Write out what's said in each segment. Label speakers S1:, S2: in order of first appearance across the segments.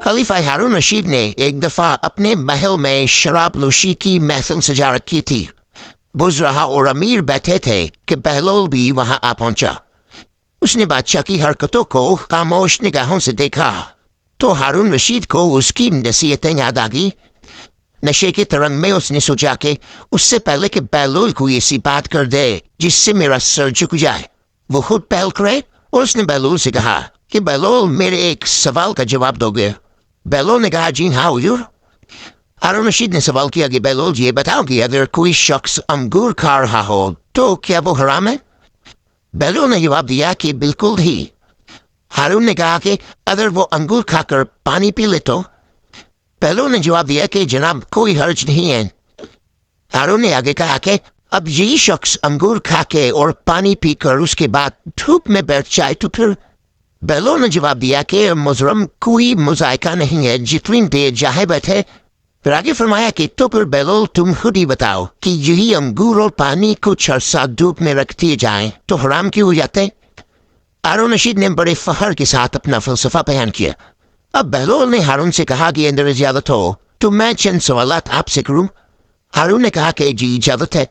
S1: خلیفہ ہارون رشید نے ایک دفعہ اپنے محل میں شراب نوشی کی محفل سجا رکھی تھی۔ بز رہا اور امیر بیٹھے تھے کہ بہلول بھی وہاں آ پہنچا۔ اس نے بادشاہ کی حرکتوں کو خاموش نگاہوں سے دیکھا تو ہارون رشید کو اس کی نصیحتیں یاد آ گئی۔ نشے کے ترنگ میں اس نے سوچا کہ اس سے پہلے کہ بہلول کو ایسی بات کر دے جس سے میرا سر جھک جائے، وہ خود پہل کرے، اور اس نے بہلول سے کہا کہ بہلول میرے ایک سوال کا جواب دو گے؟ بہلول نے کہا جی ہاں حضور۔ ہارون رشید نے سوال کیا کہ بہلول جی یہ بتاؤ کہ اگر کوئی شخص انگور کھا رہا ہو تو کیا وہ حرام ہے؟ بہلول نے جواب دیا کہ بالکل ہی۔ ہارون نے کہا کہ اگر وہ انگور کھا کر پانی پی لے تو؟ بہلول نے جواب دیا کہ جناب کوئی حرج نہیں ہے۔ ہارون نے آگے کہا کہ اب یہی شخص انگور کھا کے اور پانی پی کر اس کے بعد دھوپ میں بیٹھ جائے تو پھر؟ بہلول نے جواب دیا کہ مجرم کوئی مذائقہ نہیں ہے، جتنی دیر چاہے بیٹھے۔ پھر آگے فرمایا کہ تو پھر بہلول تم خود ہی بتاؤ کہ یہی انگور اور پانی کچھ عرصہ دھوپ میں رکھ دیے جائیں تو حرام کیوں ہو جاتے؟ ہارون رشید نے بڑے فخر کے ساتھ اپنا فلسفہ بیان کیا۔ اب بہلول نے ہارون سے کہا کہ اندر اجازت ہو تو میں چند سوالات آپ سے کروں؟ ہارون نے کہا کہ جی اجازت ہے۔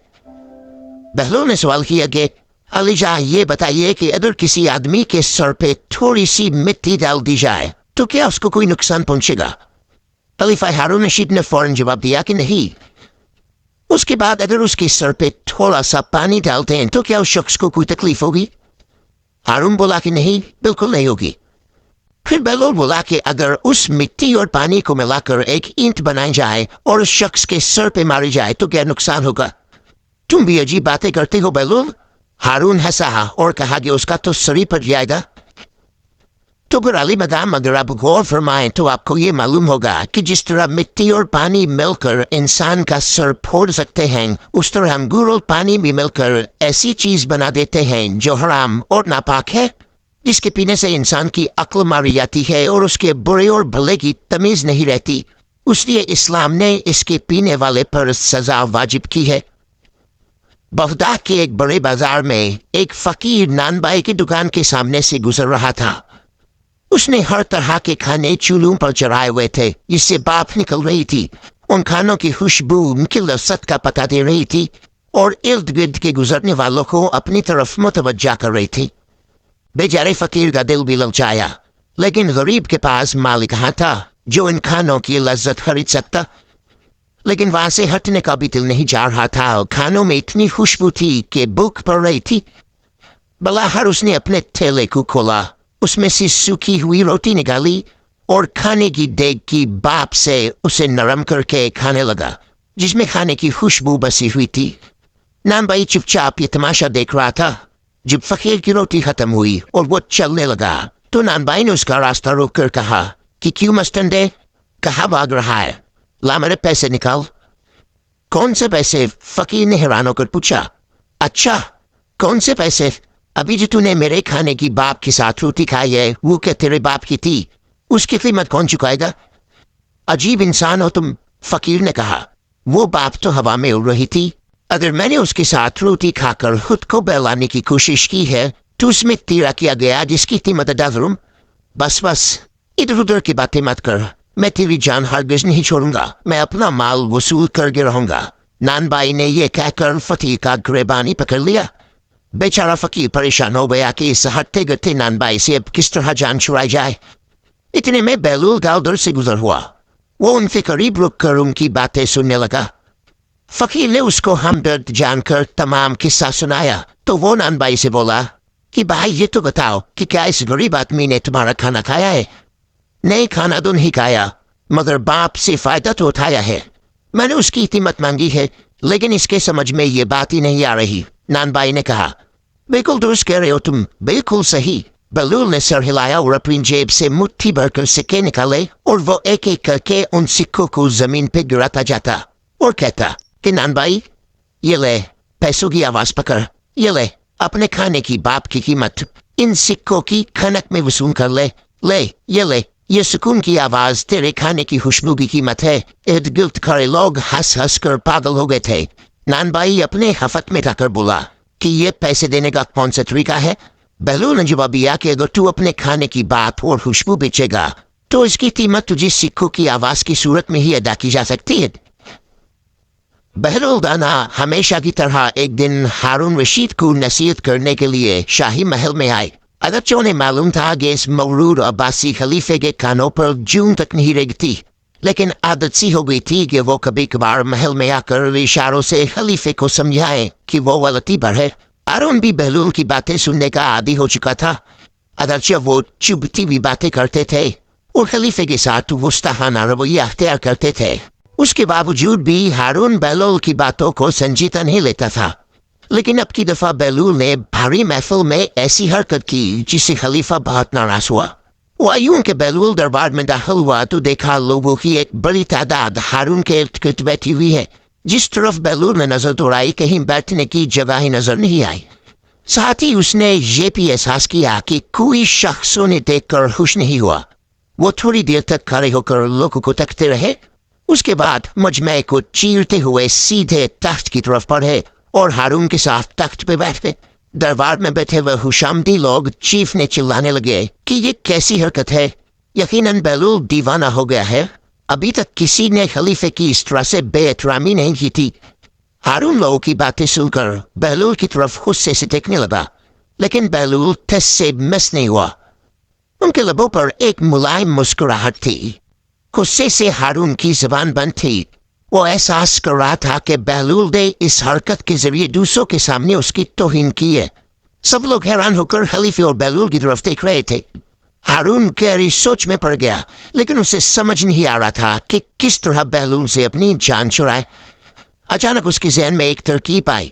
S1: بہلول نے سوال کیا کہ علی جان یہ بتائیے کہ اگر کسی آدمی کے سر پہ تھوڑی سی مٹی ڈال دی جائے تو کیا اس کو کوئی نقصان پہنچے گا؟ خلیفہ ہارون رشید نے فوراً جواب دیا کہ نہیں۔ اس کے بعد اگر اس کے سر پہ تھوڑا سا پانی ڈالتے ہیں تو کیا اس شخص کو کوئی تکلیف ہوگی؟ ہارون بولا کہ نہیں، بالکل نہیں ہوگی۔ پھر بہلول بولا کہ اگر اس مٹی اور پانی کو ملا کر ایک اینٹ بنائی جائے اور اس شخص کے سر پہ ماری جائے تو کیا نقصان ہوگا؟ تم بھی عجیب باتیں کرتے ہو بہلول۔ ہارون ہنسا اور کہا کہ اس کا تو سر ہی پھٹ جائے گا۔ تو پھر علی مدام اگر آپ غور فرمائیں تو آپ کو یہ معلوم ہوگا کہ جس طرح مٹی اور پانی مل کر انسان کا سر پھوڑ سکتے ہیں، اس طرح انگور اور پانی بھی مل کر ایسی چیز بنا دیتے ہیں جو حرام اور ناپاک ہے، جس کے پینے سے انسان کی عقل ماری جاتی ہے اور اس کے برے اور بھلے کی تمیز نہیں رہتی۔ اس لیے اسلام نے اس کے پینے والے پر سزا واجب کی ہے۔ بغداد کے ایک بڑے بازار میں ایک فقیر نان بائی کی دکان کے سامنے سے گزر رہا تھا۔ اس نے ہر طرح کے کھانے چولہوں پر چڑھائے ہوئے تھے جس سے بھاپ نکل رہی تھی۔ ان کھانوں کی خوشبو ان کی لذت کا پتہ دے رہی تھی اور ارد گرد کے گزرنے والوں کو اپنی طرف متوجہ کر رہی تھی۔ بیچارے فقیر کا دل بھی للچایا، لیکن غریب کے پاس مال کہاں تھا جو ان کھانوں کی لذت خرید سکتا؟ لیکن وہاں سے ہٹنے کا بھی دل نہیں چاہ رہا تھا۔ کھانوں میں اتنی خوشبو تھی کہ بھوک پڑ رہی تھی۔ بلاخر اس نے اپنے تھیلے کو کھولا، اس میں سے سوکھی ہوئی روٹی نکالی اور کھانے کی دیگ کی بھاپ سے اسے نرم کر کے کھانے لگا، جس میں کھانے کی خوشبو بسی ہوئی تھی۔ نان بھائی چپ چاپ یہ تماشا دیکھ رہا تھا۔ جب فقیر کی روٹی ختم ہوئی اور وہ چلنے لگا تو نان بھائی نے اس کا راستہ روک کر کہا کہ کیوں مستنڈے، کہاں بھاگ رہا ہے؟ لا میرے پیسے نکال۔ کون سے پیسے؟ فقیر نے حیران ہو کر پوچھا۔ اچھا کون سے پیسے؟ ابھی جو تو نے میرے کھانے کی باپ کے ساتھ روٹی کھائی ہے وہ کیا تیرے باپ کی تھی؟ اس کی قیمت کون چکائے گا؟ عجیب انسان ہو تم، فقیر نے کہا۔ وہ باپ تو ہوا میں اڑ رہی تھی۔ اگر میں نے اس کے ساتھ روٹی کھا کر خود کو بہلانے کی کوشش کی ہے تو اس میں تیرا کیا گیا جس کی قیمت ادا کروں؟ بس ادھر ادھر کی باتیں مت کر، میں تیری جان ہرگز نہیں چھوڑوں گا، میں اپنا مال وصول کر کے رہوں گا۔ نان بھائی نے یہ کہہ کر فقیر کا گریبانی پکڑ لیا۔ بیچارہ فقیر پریشان ہو گیا کہ اس ہٹتے گٹے نان بھائی سے اب کس طرح جان چھڑائی جائے۔ اتنے میں بہلول گاؤں در سے گزر ہوا۔ وہ ان کے قریب رک کر ان کی باتیں سننے لگا۔ فقیر نے اس کو ہمدرد جان کر تمام قصہ سنایا تو وہ نان بھائی سے بولا کہ بھائی یہ تو بتاؤ کہ کیا اس غریب آدمی نے تمہارا کھانا کھایا ہے؟ نہیں، کھانا تو نہیں کھایا، مگر باپ سے فائدہ تو اٹھایا ہے۔ میں نے اس کی قیمت مانگی ہے لیکن اس کے سمجھ میں یہ بات ہی نہیں آ رہی۔ نان بھائی نے کہا بالکل درست کہہ رہے ہو تم، بالکل صحیح۔ بہلول نے سر ہلایا اور اپنی جیب سے مٹھی بھر کر سکے نکالے اور وہ ایک ایک کر کے ان سکوں کو زمین پہ گراتا جاتا اور کہتا کہ نان بھائی یہ لے پیسوں کی آواز پکڑ، یہ لے اپنے کھانے کی باپ کی قیمت، ان سکوں کی کھنک میں وصول کر لے، لے یہ سکون کی آواز تیرے کھانے کی خوشبو کی قیمت ہے۔ ارد گرد کھڑے لوگ ہنس ہنس کر پاگل ہو گئے تھے۔ نان بھائی اپنے خفت میں کر بولا کہ یہ پیسے دینے کا کون سا طریقہ ہے؟ بہلول نے جواب دیا کہ اگر تو اپنے کھانے کی بات اور خوشبو بیچے گا تو اس کی قیمت تجھے سکھوں کی آواز کی صورت میں ہی ادا کی جا سکتی ہے۔ بہلول دانا ہمیشہ کی طرح ایک دن ہارون رشید کو نصیحت کرنے کے لیے شاہی محل میں آئے۔ اگرچہ انہیں معلوم تھا کہ اس مغرور عباسی خلیفے کے کانوں پر جون تک نہیں رگتی، لیکن عادت سی ہو گئی تھی کہ وہ کبھی کبھار محل میں آ کر اشاروں سے خلیفے کو سمجھائیں کہ وہ غلطی پر ہے۔ ہارون بھی بہلول کی باتیں سننے کا عادی ہو چکا تھا، اگرچہ وہ چبھتی ہوئی باتیں کرتے تھے اور خلیفے کے ساتھ گستاخانہ رویہ اختیار کرتے تھے۔ اس کے باوجود بھی ہارون بہلول کی باتوں کو سنجیدہ نہیں لیتا تھا، لیکن اب کی دفعہ بہلول نے بھاری محفل میں ایسی حرکت کی جس سے خلیفہ بہت ناراض ہوا۔ وہ یوں کہ بہلول دربار میں داخل ہوا تو دیکھا لوگوں کی ایک بڑی تعداد ہارون کے ارد گرد بیٹھی ہوئی ہے۔ جس طرف بہلول نے نظر دوڑائی کہیں بیٹھنے کی جگہ ہی نظر نہیں آئی۔ ساتھ ہی اس نے یہ بھی احساس کیا کہ کوئی شخص انہیں دیکھ کر خوش نہیں ہوا۔ وہ تھوڑی دیر تک کھڑے ہو کر لوگوں کو تکتے رہے، اس کے بعد مجمع کو چیرتے ہوئے سیدھے تخت کی طرف بڑھے اور ہارون کے ساتھ تخت پہ بیٹھ گئے۔ دربار میں بیٹھے ہوئے خوشامدی لوگ چیف نے چلانے لگے کہ یہ کیسی حرکت ہے، یقیناً بہلول دیوانہ ہو گیا ہے، ابھی تک کسی نے خلیفے کی اس طرح سے بے احترامی نہیں کی تھی۔ ہارون لوگوں کی باتیں سن کر بہلول کی طرف غصے سے دیکھنے لگا، لیکن بہلول ٹس سے مس نہیں ہوا۔ ان کے لبوں پر ایک ملائم مسکراہٹ تھی۔ غصے سے ہارون کی زبان بند تھی۔ وہ احساس کر رہا تھا کہ بہلول نے اس حرکت کے ذریعے دوسروں کے سامنے اس کی توہین کی ہے۔ سب لوگ حیران ہو کر خلیفے اور بہلول کی طرف دیکھ رہے تھے۔ ہارون گہری سوچ میں پڑ گیا، لیکن اسے سمجھ نہیں آ رہا تھا کہ کس طرح بہلول سے اپنی جان چھڑائے۔ اچانک اس کے ذہن میں ایک ترکیب آئی۔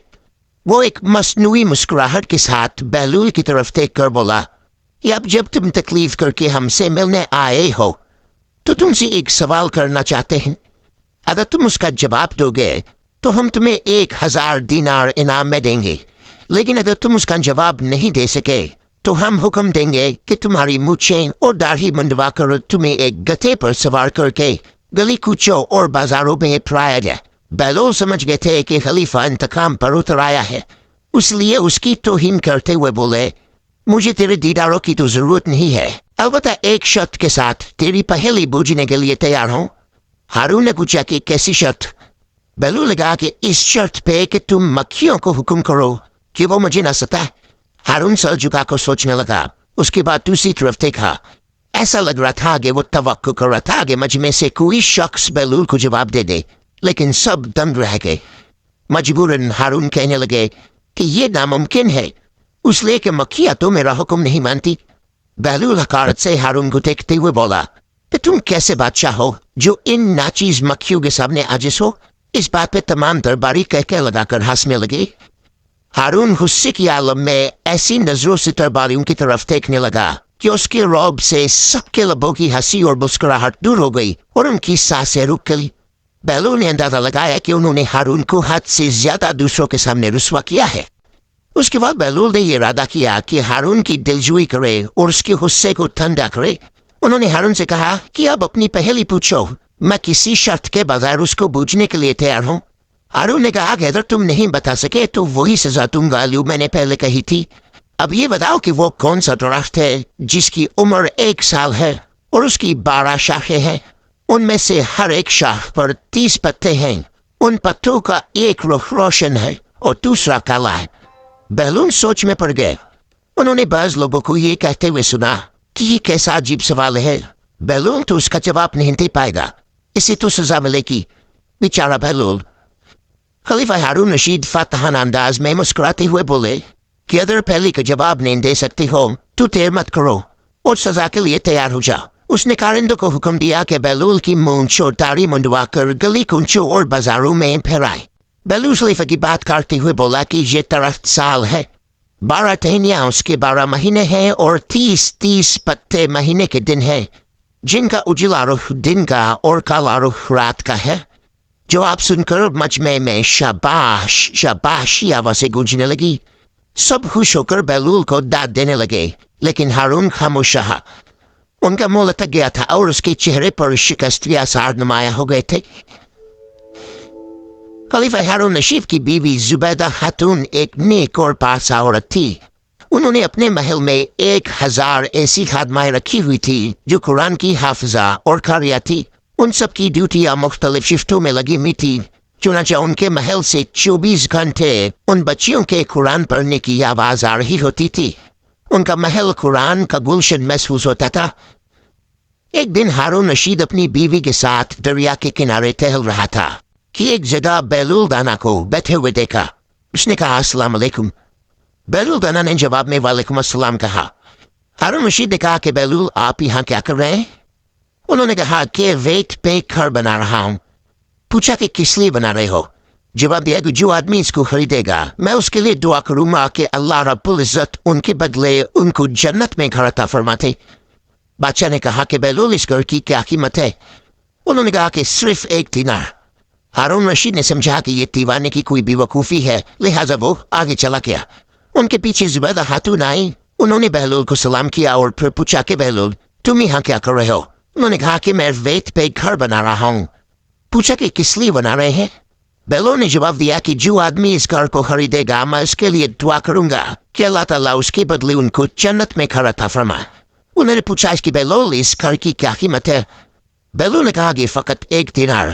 S1: وہ ایک مصنوعی مسکراہٹ کے ساتھ بہلول کی طرف دیکھ کر بولا، یہ اب جب تم تکلیف کر کے ہم سے ملنے آئے ہو تو تم سے ایک سوال کرنا چاہتے ہیں۔ اگر تم اس کا جواب دو گے تو ہم تمہیں 1000 دینار انعام میں دیں گے، لیکن اگر تم اس کا جواب نہیں دے سکے تو ہم حکم دیں گے کہ تمہاری مونچھیں اور داڑھی منڈوا کر تمہیں ایک گدھے پر سوار کر کے گلی کوچوں اور بازاروں میں پھرایا جائے۔ بہلول سمجھ گئے تھے کہ خلیفہ انتقام پر اتر آیا ہے، اس لیے اس کی توہین کرتے ہوئے بولے، مجھے تیرے دیداروں کی تو ضرورت نہیں ہے، البتہ ایک شرط کے ساتھ تیری پہیلی بوجھنے کے لیے تیار ہوں۔ ہارون نے پوچھا کہ کیسی شرط؟ بہلول نے کہا کہ اس شرط پہ کہ تم مکھیوں کو حکم کرو کہ وہ مجھے نہ ستائے۔ ہارون سر جھکا کر سوچنے لگا، اس کے بعد دوسری طرف دیکھا۔ ایسا لگ رہا تھا کہ وہ توقع کر رہا تھا کہ مجمع سے کوئی شخص بہلول کو جواب دے دے، لیکن سب دم رہ گئے۔ مجبوراً ہارون کہنے لگے کہ یہ ناممکن ہے، اس لیے کہ مکھیاں تو میرا حکم نہیں مانتی۔ بہلول حقارت سے ہارون کو دیکھتے ہوئے بولا کہ تم کیسے بادشاہ ہو جو ان ناچیز مکھیوں کے سامنے عاجز ہو؟ اس بات پہ تمام درباری کہکے لگا کر ہنسنے لگے۔ ہارون غصے کی عالم میں ایسی نظروں سے درباریوں کی طرف دیکھنے لگا کہ اس کے رعب سے سب کے لبوں کی ہنسی اور مسکراہٹ دور ہو گئی اور ان کی سانسیں رک گئی۔ بہلول نے اندازہ لگایا کہ انہوں نے ہارون کو حد سے زیادہ دوسروں کے سامنے رسوا کیا ہے۔ اس کے بعد بہلول نے یہ ارادہ کیا کہ ہارون کی دلجوئی کرے اور اس کے غصے کو ٹھنڈا کرے۔ انہوں نے ہارون سے کہا کہ اب اپنی پہلی پوچھو، میں کسی شرط کے بغیر اس کو بوجھنے کے لیے تیار ہوں۔ ہارون نے کہا کہ اگر تم نہیں بتا سکے تو وہی سزا دوں گا جو میں نے پہلے کہی تھی۔ اب یہ بتاؤ کہ وہ کون سا درخت ہے جس کی عمر 1 سال ہے اور اس کی 12 شاخیں ہیں؟ ان میں سے ہر ایک شاخ پر 30 پتے ہیں، ان پتوں کا ایک رخ روشن ہے اور دوسرا کالا ہے۔ بہلول سوچ میں پڑ گئے۔ انہوں نے بعض لوگوں کو یہ کہتے ہوئے سنا کہ یہ کیسا عجیب سوال ہے، بہلول تو اس کا جواب نہیں دے پائے گا، اسے تو سزا ملے گی، بیچارہ بہلول۔ خلیفہ ہارون رشید فاتحانہ انداز میں مسکراتے ہوئے بولے کہ اگر پہلی کا جواب نہیں دے سکتے ہو تو دیر مت کرو اور سزا کے لیے تیار ہو جاؤ۔ اس نے کارندوں کو حکم دیا کہ بہلول کی مونچھ اور داڑھی منڈوا کر گلی کوچوں اور بازاروں میں پھیرائے۔ بہلول خلیفہ کی بات کرتے ہوئے بولا کہ یہ درخت سال ہے، 12 ٹہنیاں اس کے 12 مہینے ہیں اور 30 پتے مہینے کے دن ہیں، جن کا اجلا رخ دن کا اور کالا رخ رات کا ہے۔ جواب سن کر مجمع میں شاباش شاباش کی آوازیں گونجنے لگی۔ سب خوش ہو کر بہلول کو داد دینے لگے، لیکن ہارون خاموش رہا۔ ان کا منہ لٹک گیا تھا اور اس کے چہرے پر شکست کے آثار نمایاں ہو گئے تھے۔ خلیفہ ہارون رشید کی بیوی زبیدہ خاتون ایک نیک اور پارسا عورت تھی۔ انہوں نے اپنے محل میں 1000 ایسی خادمائیں رکھی ہوئی تھی جو قرآن کی حافظہ اور قاریہ تھی۔ ان سب کی ڈیوٹیاں مختلف شفٹوں میں لگی ہوئی تھی، چنانچہ ان کے محل سے 24 گھنٹے ان بچیوں کے قرآن پڑھنے کی آواز آ رہی ہوتی تھی۔ ان کا محل قرآن کا گلشن محسوس ہوتا تھا۔ ایک دن ہارون رشید اپنی بیوی کے ساتھ دریا کے کنارے ٹہل رہا تھا کہ ایک جگہ بہلول دانا کو بیٹھے ہوئے دیکھا۔ اس نے کہا السلام علیکم۔ بہلول دانا نے جواب میں وعلیکم السلام کہا۔ ہارون رشید نے کہا کہ بہلول آپ یہاں کیا کر رہے ہیں؟ انہوں نے کہا کہ ویٹ پہ گھر بنا رہا ہوں۔ پوچھا کہ کس لیے بنا رہے ہو؟ جواب دیا کہ جو آدمی اس کو خریدے گا میں اس کے لیے دعا کروں گا کہ اللہ رب العزت ان کے بدلے ان کو جنت میں گھر عطا فرماتے۔ بادشاہ نے کہا کہ بہلول اس گھر کی کیا قیمت ہے؟ انہوں نے کہا کہ صرف 1 دینار۔ ہارون رشید نے سمجھا کہ یہ دیوانے کی کوئی بے وقوفی ہے، لہٰذا وہ آگے چلا گیا۔ ان کے پیچھے زبیدہ خاتون آئی۔ انہوں نے بہلول کو سلام کیا اور پھر پوچھا کہ بہلول تم یہاں کیا کر رہے ہو؟ انہوں نے کہا کہ میں ویٹ پہ گھر بنا رہا ہوں۔ پوچھا کہ کس لیے بنا رہے ہیں؟ بہلول نے جواب دیا کہ جو آدمی اس گھر کو خریدے گا میں اس کے لیے دعا کروں گا کہ اللہ تعالیٰ اس کے بدلے ان کو جنت میں گھر عطا فرمائے۔ انہوں نے پوچھا کہ بہلول اس گھر کی کیا قیمت ہے؟ بہلول نے کہا کہ فقط 1 دینار۔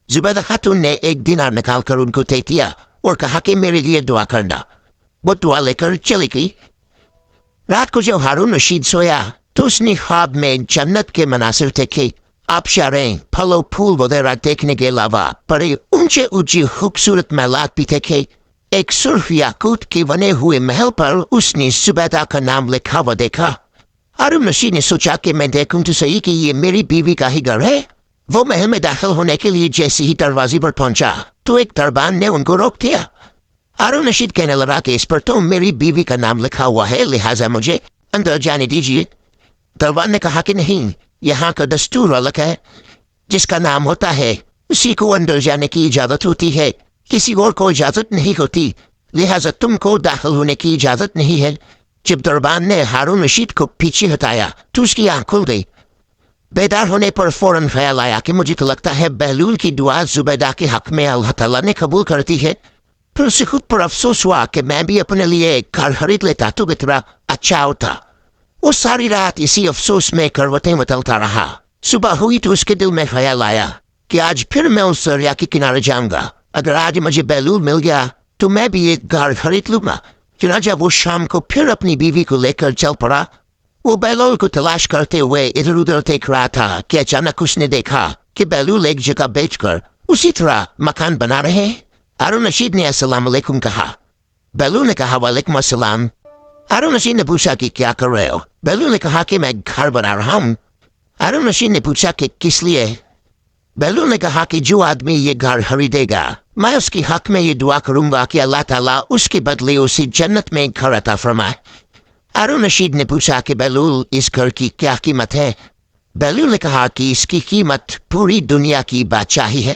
S1: زبیدہ خاتون نے 1 دینار نکال کر ان کو دے دیا اور کہا کہ میرے لیے دعا کرنا۔ وہ دعا لے کر چلی گئی۔ رات کو جب ہارون رشید سویا تو اس نے خواب میں جنت کے مناظر دیکھے۔ آبشاریں، پھل و پھول وغیرہ دیکھنے کے علاوہ بڑے اونچے اونچے خوبصورت محلات بھی دیکھے۔ ایک سرخ یاقوت کے بنے ہوئے محل پر اس نے زبیدہ کا نام لکھا ہوا دیکھا۔ ہارون رشید نے سوچا کہ میں دیکھوں تو صحیح کہ یہ میری بیوی کا ہی گھر ہے۔ وہ محل میں داخل ہونے کے لیے جیسے ہی دروازے پر پہنچا تو ایک دربان نے ان کو روک دیا۔ ہارون رشید کہنے لگا کہ اس پر تو میری بیوی کا نام لکھا ہوا ہے، لہٰذا مجھے اندر جانے دیجیے۔ دربان نے کہا کہ نہیں، یہاں کا دستور الگ ہے، جس کا نام ہوتا ہے اسی کو اندر جانے کی اجازت ہوتی ہے، کسی اور کو اجازت نہیں ہوتی، لہٰذا تم کو داخل ہونے کی اجازت نہیں ہے۔ جب دربان نے ہارون رشید کو پیچھے ہٹایا تو اس کی آنکھ کھل گئی۔ بیدار ہونے پر فوراً خیال آیا کہ مجھے تو لگتا ہے بہلول کی دعا زبیدہ کے حق میں اللہ تعالیٰ نے قبول کرتی ہے۔ پھر اسے خود پر افسوس ہوا کہ میں بھی اپنے لیے ایک گھر خرید لیتا تو کتنا اچھا ہوتا۔ وہ ساری رات اسی افسوس میں کروٹیں بدلتا رہا۔ صبح ہوئی تو اس کے دل میں خیال آیا کہ آج پھر میں اس دریا کے کنارے جاؤں گا۔ اگر آج مجھے بہلول مل گیا تو میں بھی ایک گھر خرید لوں گا۔ چنانچہ وہ شام کو پھر اپنی بیوی کو لے کر چل پڑا۔ وہ بہلول کو تلاش کرتے ہوئے ادھر ادھر دیکھ رہا تھا کہ اچانک اس نے دیکھا کہ بہلول ایک جگہ بیٹھ کر اسی طرح مکان بنا رہے ہیں۔ ہارون رشید نے السلام علیکم کہا۔ بہلول نے کہا وعلیکم السلام۔ ہارون رشید نے پوچھا کہ کیا کر رہے ہو؟ بہلول نے کہا کہ میں گھر بنا رہا ہوں۔ ہارون رشید نے پوچھا کہ کس لیے؟ بہلول نے کہا کہ جو آدمی یہ گھر خریدے گا میں اس کے حق میں یہ دعا کروں گا کہ اللہ تعالیٰ اس کے بدلے اسے جنت میں گھر عطا فرمائے۔ ہارون رشید نے پوچھا کہ بہلول اس گھر کی کیا قیمت ہے؟ بہلول نے کہا کہ اس کی قیمت پوری دنیا کی بادشاہی ہے۔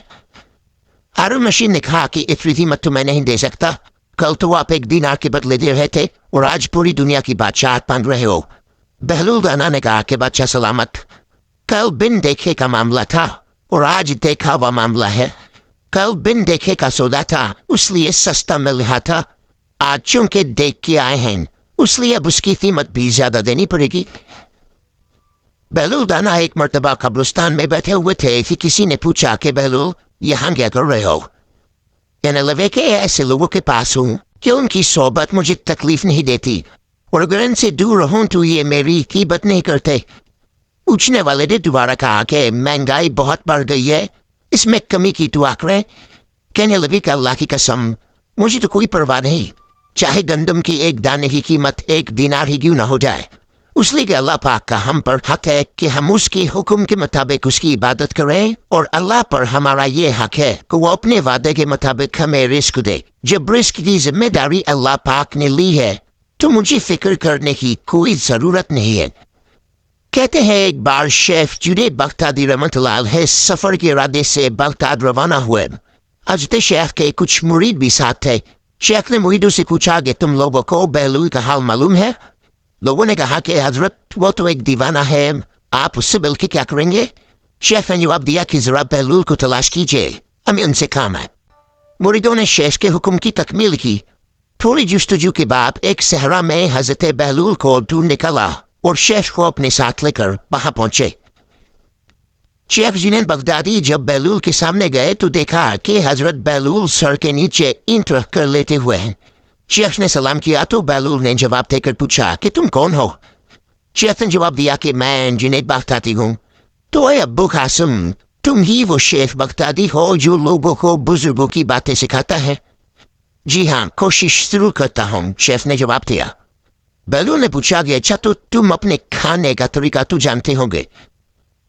S1: ہارون رشید نے کہا کہ اتنی قیمت تو میں نہیں دے سکتا، کل تو آپ 1 دینار کے بدلے دے رہے تھے اور آج پوری دنیا کی بادشاہت پان رہے ہو۔ بہلول دانا نے کہا کہ بادشاہ سلامت، کل بن دیکھے کا معاملہ تھا اور آج دیکھا ہوا معاملہ ہے۔ کل بن دیکھے کا سودا تھا اس لیے سستا مل رہا تھا، آج چونکہ دیکھ کے آئے ہیں اس لیے اب اس کی قیمت بھی زیادہ دینی پڑے گی۔ بہلول دانا ایک مرتبہ قبرستان میں بیٹھے ہوئے تھے کہ کسی نے پوچھا کہ بہلول یہاں کیا کر رہے ہو؟ کہنے لگے کہ ایسے لوگوں کے پاس ہوں کہ ان کی صحبت مجھے تکلیف نہیں دیتی اور اگر ان سے دور رہوں تو یہ میری غیبت نہیں کرتے۔ پوچھنے والے نے دوبارہ کہا کہ مہنگائی بہت بڑھ گئی ہے، اس میں کمی کی دعا کریں۔ کہنے لگے کہ اللہ کی قسم مجھے تو کوئی پرواہ نہیں، چاہے گندم کی 1 دانے کی قیمت 1 دینار ہی کیوں نہ ہو جائے، اس لیے کہ اللہ پاک کا ہم پر حق ہے کہ ہم اس کے حکم کے مطابق اس کی عبادت کریں، اور اللہ پر ہمارا یہ حق ہے کہ وہ اپنے وعدے کے مطابق ہمیں رزق دے۔ جب رزق کی ذمہ داری اللہ پاک نے لی ہے تو مجھے فکر کرنے کی کوئی ضرورت نہیں ہے۔ کہتے ہیں ایک بار شیخ جنید بغدادی رحمۃ اللہ علیہ سفر کے ارادے سے بغداد روانہ ہوئے۔ حضرت شیخ کے کچھ مرید بھی ساتھ تھے۔ شیخ نے مریدوں سے پوچھا کہ تم لوگوں کو بہلول کا حال معلوم ہے؟ لوگوں نے کہا کہ حضرت وہ تو ایک دیوانہ ہے، آپ اس سے مل کے کیا کریں گے؟ شیخ نے جواب دیا کہ ذرا بہلول کو تلاش کیجیے، ہمیں ان سے کام ہے۔ مریدوں نے شیخ کے حکم کی تکمیل کی۔ تھوڑی جستجو کے بعد ایک صحرا میں حضرت بہلول کو ڈھونڈ نکلا اور شیخ کو اپنے ساتھ لے کر وہاں پہنچے۔ شیخ جنید بغدادی جب بہلول کے سامنے گئے تو دیکھا کہ حضرت بہلول سر کے نیچے اینٹ رکھ کر لیتے ہوئے ہیں۔ شیخ نے سلام کیا تو بہلول نے جواب دے کر پوچھا کہ تم کون ہو؟ شیخ نے جواب دیا کہ میں جنید بغدادی ہوں۔ تو اے ابو قاسم، تم ہی وہ شیخ بغدادی ہو جو لوگوں کو بزرگوں کی باتیں سکھاتا ہے؟ جی ہاں، کوشش ضرور کرتا ہوں، شیخ نے جواب دیا۔ بہلول نے پوچھا کہ اچھا تو تم اپنے کھانے کا طریقہ تو جانتے ہوں گے؟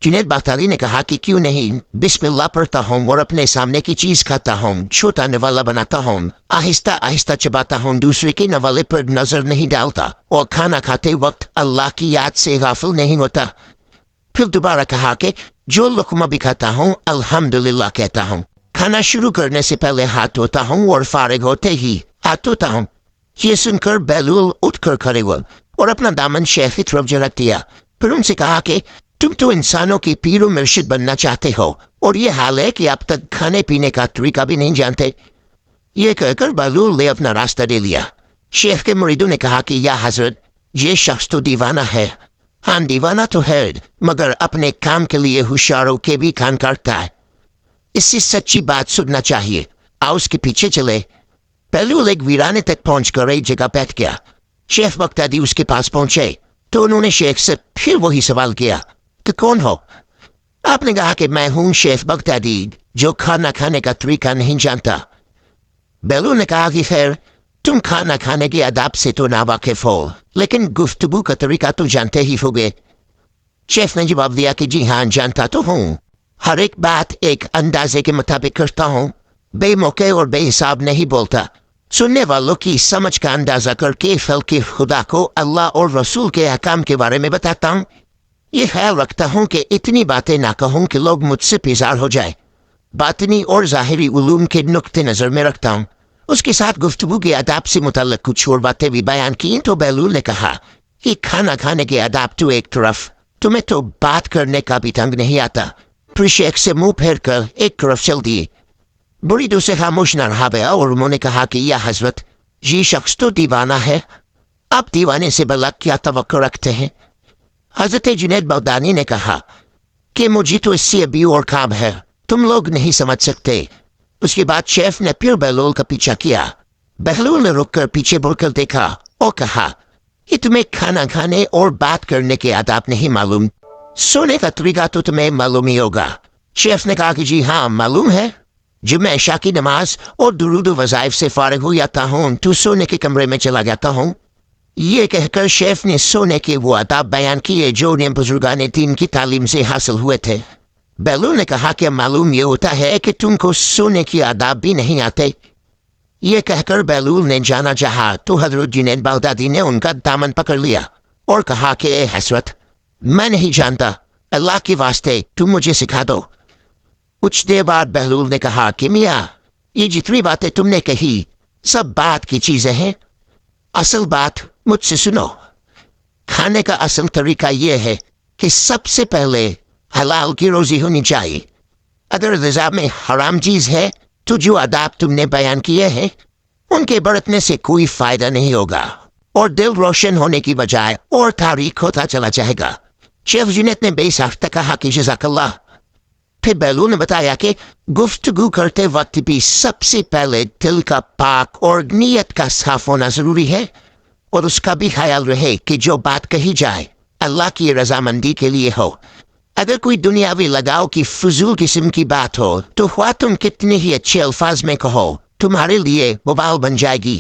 S1: جنید بغدادی نے کہا کہ کیوں نہیں، بسم اللہ پڑھتا ہوں اور اپنے سامنے کی چیز کھاتا ہوں، چھوٹا نوالا بناتا ہوں، آہستہ آہستہ چباتا ہوں، دوسرے کے نوالے پر نظر نہیں ڈالتا، اور کھانا کھاتے وقت اللہ کی یاد سے غافل نہیں ہوتا۔ پھر دوبارہ کہا کہ جو لقمہ بھی کھاتا ہوں الحمدللہ کہتا ہوں، کھانا شروع کرنے سے پہلے ہاتھ دھوتا ہوں اور فارغ ہوتے ہی ہاتھ دھوتا ہوں۔ یہ سن کر بہلول اٹھ کر کھڑے ہوئے اور اپنا دامن شیخ کی طرف جھٹک دیا۔ پھر ان سے کہا کہ تم تو انسانوں کی پیر و مرشد بننا چاہتے ہو، اور یہ حال ہے کہ اب تک کھانے پینے کا طریقہ بھی نہیں جانتے۔ یہ کہہ کر بہلول نے اپنا راستہ دے لیا۔ شیخ کے مریدوں نے کہا کہ یا حضرت، یہ شخص تو دیوانہ ہے۔ ہاں دیوانہ تو ہے، مگر اپنے کام کے لیے ہوشیاروں کے بھی کام کرتا ہے۔ اس سے سچی بات سننا چاہیے، آؤ اس کے پیچھے چلے۔ بہلول ایک ویرانے تک پہنچ کر ایک جگہ بیٹھ گیا۔ شیخ بغدادی اس کے پاس پہنچے تو انہوں نے شیخ سے پھر وہی سوال کیا کہ کون ہو؟ آپ نے کہا کہ میں ہوں شیخ بغدادی جو کھانا کھانے کا طریقہ نہیں جانتا۔ بہلول نے کہا کہ خیر، تم کھانا کھانے کے آداب سے تو ناواقف ہو، لیکن گفتگو کا طریقہ تو جانتے ہی ہوگے۔ شیخ نے جواب دیا کہ جی ہاں جانتا تو ہوں، ہر ایک بات ایک اندازے کے مطابق کرتا ہوں، بے موقع اور بے حساب نہیں بولتا، سننے والوں کی سمجھ کا اندازہ کر کے خلق خدا کو اللہ اور رسول کے احکام کے بارے میں بتاتا ہوں۔ یہ خیال رکھتا ہوں کہ اتنی باتیں نہ کہوں کہ لوگ مجھ سے بیزار ہو جائے۔ باطنی اور ظاہری علوم کے نقطۂ نظر میں رکھتا ہوں۔ اس کے ساتھ گفتگو کے آداب سے متعلق کچھ اور باتیں بھی بیان کی تو بہلول نے کہا کہ کھانا کھانے کے آداب تو ایک طرف، تمہیں تو بات کرنے کا بھی ڈھنگ نہیں آتا۔ پھر شیخ سے منہ پھیر کر ایک طرف چل دیے۔ بڑی دور سے خاموش نہ رہا گیا اور انہوں نے کہا کہ یا حضرت، یہ شخص تو دیوانہ ہے، آپ دیوانے سے بلا کیا توقع رکھتے ہیں؟ حضرت جنید بغدادی نے کہا کہ مجھے تو اس سے ابھی اور کام ہے، تم لوگ نہیں سمجھ سکتے۔ اس کے بعد شیخ نے پھر بہلول کا پیچھا کیا۔ بہلول نے رک کر پیچھے مڑ کر دیکھا اور کہا کہ تمہیں کھانا کھانے اور بات کرنے کے آداب نہیں معلوم، سونے کا طریقہ تو تمہیں معلوم ہی ہوگا۔ شیخ نے کہا کہ جی ہاں معلوم ہے، جب میں عشاء کی نماز اور درود و وظائف سے فارغ ہو جاتا ہوں تو سونے کے کمرے میں چلا جاتا ہوں۔ یہ کہہ کر شیخ نے سونے کے وہ آداب بیان کیے جو انہیں بزرگان دین کی تعلیم سے حاصل ہوئے تھے۔ بہلول نے کہا کہ معلوم یہ ہوتا ہے کہ تم کو سونے کی آداب بھی نہیں آتے۔ یہ کہہ کر بہلول نے جانا چاہا تو حضرت جنید بغدادی نے ان کا دامن پکڑ لیا اور کہا کہ اے حضرت، میں نہیں جانتا، اللہ کے واسطے تم مجھے سکھا دو۔ کچھ دیر بعد بہلول نے کہا کہ میاں، یہ جتنی باتیں تم نے کہی سب بات کی چیزیں ہیں، اصل بات مجھ سے سنو۔ کھانے کا اصل طریقہ یہ ہے کہ سب سے پہلے حلال کی روزی ہونی چاہیے۔ اگر غذا میں حرام چیز ہے تو جو آداب تم نے بیان کیے ہیں ان کے برتنے سے کوئی فائدہ نہیں ہوگا، اور دل روشن ہونے کی بجائے اور تاریک ہوتا چلا جائے گا۔ شیخ جنید نے بے ساختہ کہا کہ جزاک اللہ۔ پھر بہلول نے بتایا کہ گفتگو کرتے وقت بھی سب سے پہلے دل کا پاک اور نیت کا صاف ہونا ضروری ہے، اور اس کا بھی خیال رہے کہ جو بات کہی جائے اللہ کی رضامندی کے لیے ہو۔ اگر کوئی دنیاوی لگاؤ کی فضول قسم کی بات ہو تو خواہ تم کتنے ہی اچھے الفاظ میں کہو تمہارے لیے وبال بن جائے گی،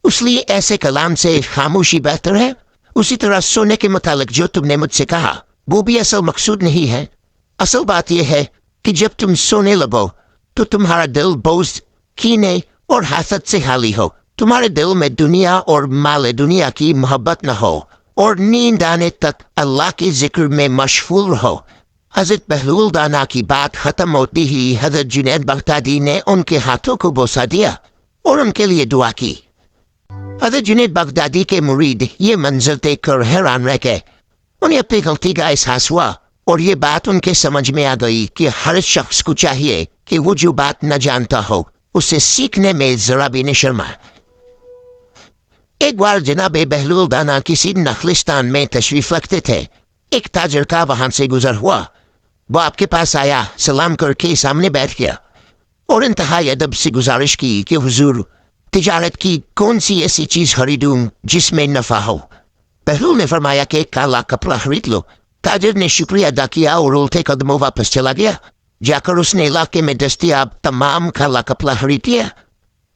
S1: اس لیے ایسے کلام سے خاموشی بہتر ہے۔ اسی طرح سونے کے متعلق جو تم نے مجھ سے کہا وہ بھی اصل مقصود نہیں ہے۔ اصل بات یہ ہے کہ جب تم سونے لگو تو تمہارا دل بغض، کینے اور حسد سے خالی ہو، تمہارے دل میں دنیا اور مال دنیا کی محبت نہ ہو، اور نیند آنے تک اللہ کے ذکر میں مشغول رہو۔ حضرت بہلول دانا کی بات ختم ہوتی ہی حضرت جنید بغدادی نے ان کے ہاتھوں کو بوسہ دیا اور ان کے لیے دعا کی۔ حضرت جنید بغدادی کے مرید یہ منظر دیکھ کر حیران رہ گئے۔ انہیں اپنی غلطی کا احساس ہوا اور یہ بات ان کے سمجھ میں آ گئی کہ ہر شخص کو چاہیے کہ وہ جو بات نہ جانتا ہو اسے سیکھنے میں ذرا بھی نہ شرمائے۔ ایک بار جناب بہلول دانا کسی نخلستان میں تشریف رکھتے تھے. ایک تاجر کا وہاں سے گزر ہوا. وہ آپ کے پاس آیا، سلام کر کے سامنے بیٹھ گیا اور انتہائی ادب سے گزارش کی کہ حضور تجارت کی کون سی ایسی چیز خریدوں جس میں نفع ہو. بہلول نے فرمایا کہ کالا کپڑا خرید لو. تاجر نے شکریہ ادا کیا اور الٹے قدموں واپس چلا گیا. جا کر اس نے علاقے میں دستیاب تمام کالا کپڑا خرید لیا.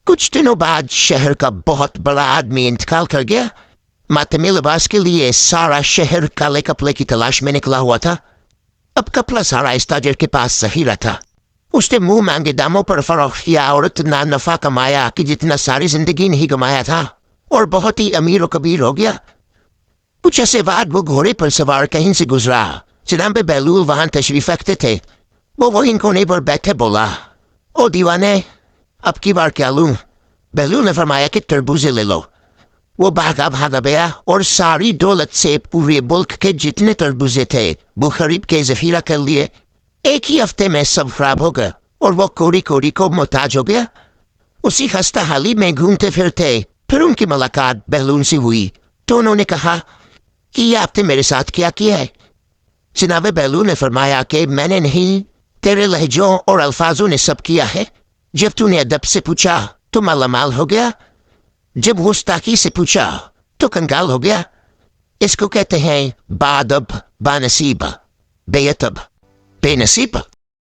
S1: کچھ دنوں بعد شہر کا بہت بڑا آدمی انتقال کر گیا. ماتمی لباس کے لیے سارا شہر کالے کپڑے کی تلاش میں نکلا ہوا تھا. اب کپڑا سارا اس تاجر کے پاس ذخیرہ تھا. اس نے منہ مانگے داموں پر فروخت کیا اور اتنا نفع کمایا کہ جتنا ساری زندگی نہیں کمایا تھا، اور بہت ہی امیر و کبیر ہو گیا. کچھ عرصے بعد وہ گھوڑے پر سوار کہیں سے گزرا. جناب بہلول وہاں تشریف رکھتے تھے. وہ وہیں کونے پر بیٹھے بولا، او دیوانے، اب کی بار کیا لوں؟ بہلول نے فرمایا کہ تربوزے لے لو. وہ بھاگا گیا اور ساری دولت سے پورے ملک کے جتنے تربوزے تھے وہ خرید کے ذخیرہ کر لیے. ایک ہی ہفتے میں سب خراب ہو گیا اور وہ کوڑی کو محتاج ہو گیا. اسی خستہ حالی میں گھومتے پھرتے پھر ان کی ملاقات بہلول سے ہوئی تو انہوں نے کہا کہ یہ آپ نے میرے ساتھ کیا ہے؟ جناب بہلول نے فرمایا کہ میں نے نہیں، تیرے لہجوں اور الفاظوں نے سب کیا ہے. جب تو نے ادب سے پوچھا تو مالا مال ہو گیا، جب گستاخی سے پوچھا تو کنگال ہو گیا. اس کو کہتے ہیں بادب بانصیب، بے ادب بے نصیب.